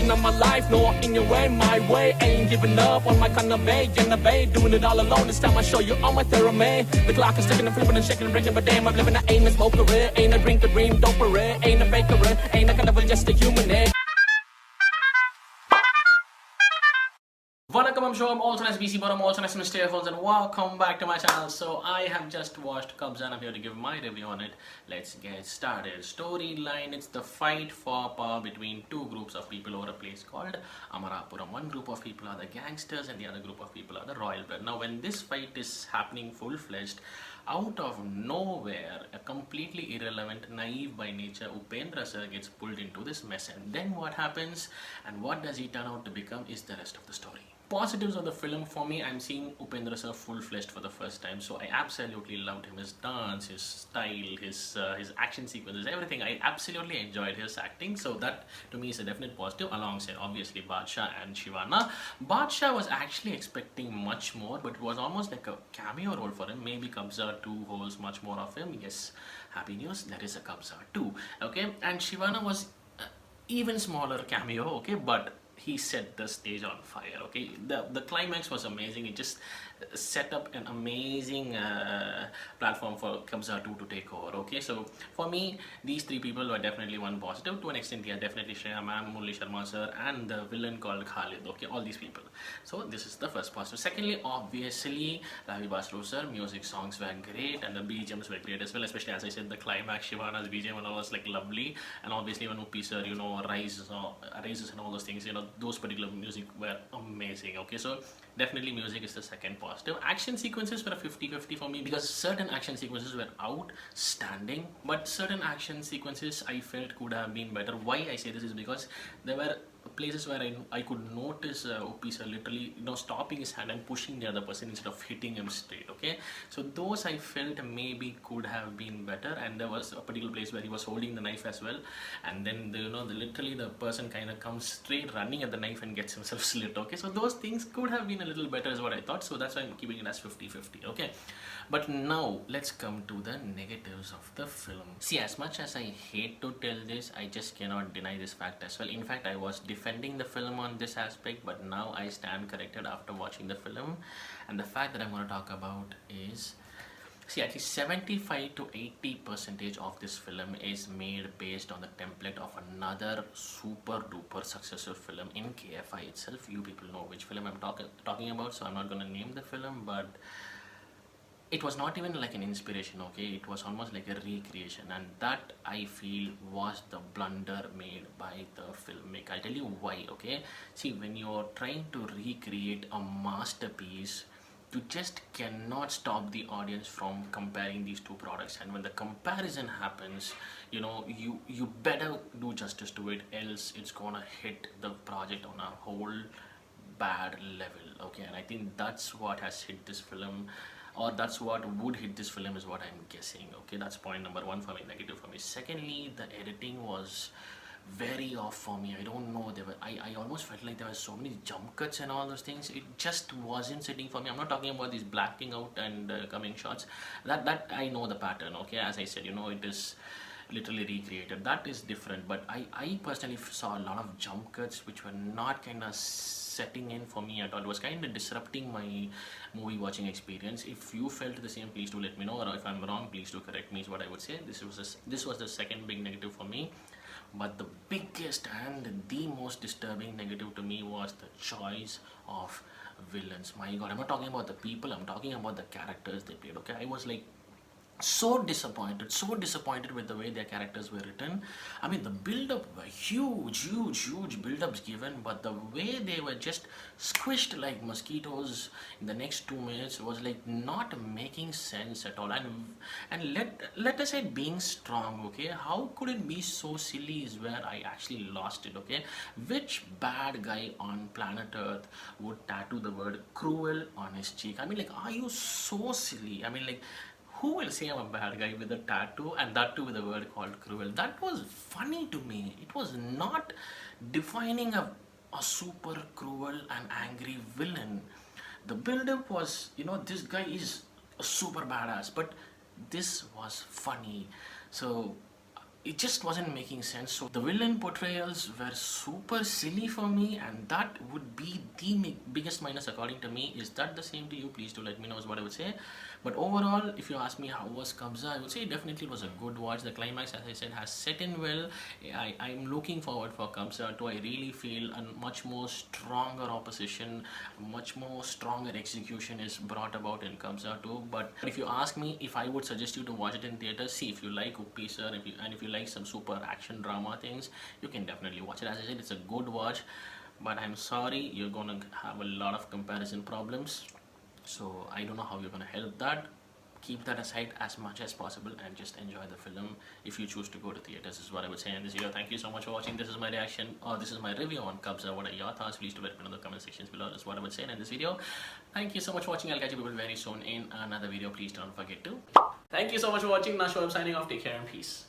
vision of my life, no in your way, my way. Ain't giving up on my kind of way, in the bay, doing it all alone. This time I show you all my theorem. The clock is ticking and flipping and shaking and breaking, but damn, I'm living a aim and smoke a red. Ain't a drink a dream, dope a red. Ain't a baker, ain't a carnival, just a human. Welcome, I'm also nice BC, but I'm also nice Mr. Earphones, and welcome back to my channel. So I have just watched KABZAA and I'm here to give my review on it. Let's get started. Storyline: it's the fight for power between two groups of people over a place called Amarapuram. One group of people are the gangsters and the other group of people are the royal blood. Now when this fight is happening full-fledged, out of nowhere, a completely irrelevant, naive by nature Upendra sir gets pulled into this mess, and then what happens and what does he turn out to become is the rest of the story. Positives of the film for me: I'm seeing Upendra sir full-fledged for the first time, so I absolutely loved him. His dance, his style, his action sequences, everything. I absolutely enjoyed his acting, so that to me is a definite positive, alongside obviously KABZAA and Shivana. KABZAA was actually expecting much more, but it was almost like a cameo role for him. Maybe KABZAA 2 holds much more of him. Yes, happy news, there is a KABZAA 2. Okay, and Shivana was even smaller cameo, okay, but he set the stage on fire. Okay, the climax was amazing. It just set up an amazing platform for KABZAA 2 to take over. Okay, so for me, these three people were definitely one positive. To an extent, yeah, definitely Shreya ma'am, Murli Sharma sir, and the villain called Khalid. Okay, all these people. So this is the first positive. Secondly, obviously, Ravi Basro sir, music songs were great and the BGMs were great as well. Especially, as I said, the climax, Shivana's BGM and all was like lovely. And obviously when Uppi sir, you know, rises and all those things, you know, those particular music were amazing. Okay, so definitely music is the second positive. Action sequences were a 50-50 for me, because certain action sequences were outstanding, but certain action sequences I felt could have been better. Why I say this is because there were places where I could notice Uppi sir literally, you know, stopping his hand and pushing the other person instead of hitting him straight. Okay, so those I felt maybe could have been better. And there was a particular place where he was holding the knife as well, and then literally the person kind of comes straight running at the knife and gets himself slit. Okay, so those things could have been a little better is what I thought, so that's why I'm keeping it as 50-50. Okay, but now let's come to the negatives of the film. See, as much as I hate to tell this, I just cannot deny this fact as well. In fact, I was defending the film on this aspect, but now I stand corrected after watching the film. And the fact that I'm going to talk about is, see, at least 75 to 80% of this film is made based on the template of another super duper successful film in KFI itself. You people know which film I'm talking about, so I'm not going to name the film, but it was not even like an inspiration. Okay, it was almost like a recreation, and that I feel was the blunder made by the filmmaker. I'll tell you why. Okay, see, when you're trying to recreate a masterpiece, you just cannot stop the audience from comparing these two products. And when the comparison happens, you know, you better do justice to it, else it's gonna hit the project on a whole bad level. Okay, and I think that's what has hit this film, or that's what would hit this film, is what I'm guessing. Okay, that's point number one for me, negative for me. Secondly, the editing was very off for me. I don't know, I almost felt like there were so many jump cuts and all those things. It just wasn't sitting for me. I'm not talking about these blacking out and coming shots. That I know the pattern. Okay, as I said, you know, it is literally recreated. That is different, but I personally saw a lot of jump cuts which were not kind of setting in for me at all. It was kind of disrupting my movie watching experience. If you felt the same, please do let me know, or if I'm wrong, please do correct me, is what I would say. This was the second big negative for me. But the biggest and the most disturbing negative to me was the choice of villains. My god, I'm not talking about the people, I'm talking about the characters they played. Okay, I was like so disappointed with the way their characters were written. I mean, the build-up were huge build-ups given, but the way they were just squished like mosquitoes in the next 2 minutes was like not making sense at all. And let us say being strong. Okay, how could it be so silly is where I actually lost it. Okay, which bad guy on planet Earth would tattoo the word cruel on his cheek? I mean, like, are you so silly? I mean, like, who will say I'm a bad guy with a tattoo, and that too with a word called cruel? That was funny to me. It was not defining a super cruel and angry villain. The build-up was, you know, this guy is a super badass, but this was funny. So it just wasn't making sense. So the villain portrayals were super silly for me, and that would be the biggest minus according to me. Is that the same to you? Please do let me know is what I would say. But overall, if you ask me how was Kabza, I would say definitely it was a good watch. The climax, as I said, has set in well. I'm looking forward for Kabza 2. I really feel a much more stronger opposition, much more stronger execution is brought about in Kabza 2. But if you ask me if I would suggest you to watch it in theaters, see, if you like Uppi sir, if you like some super action drama things, you can definitely watch it. As I said, it's a good watch, but I'm sorry, you're gonna have a lot of comparison problems. So I don't know how you're gonna help that. Keep that aside as much as possible and just enjoy the film if you choose to go to theaters, is what I would say in this video. Thank you so much for watching. This is my reaction, or this is my review on Kabza. What are your thoughts? Please do let me know in the comment sections below. That's what I would say in this video. Thank you so much for watching. I'll catch you people very soon in another video. Please don't forget to. Thank you so much for watching. Nadu, I'm signing off. Take care and peace.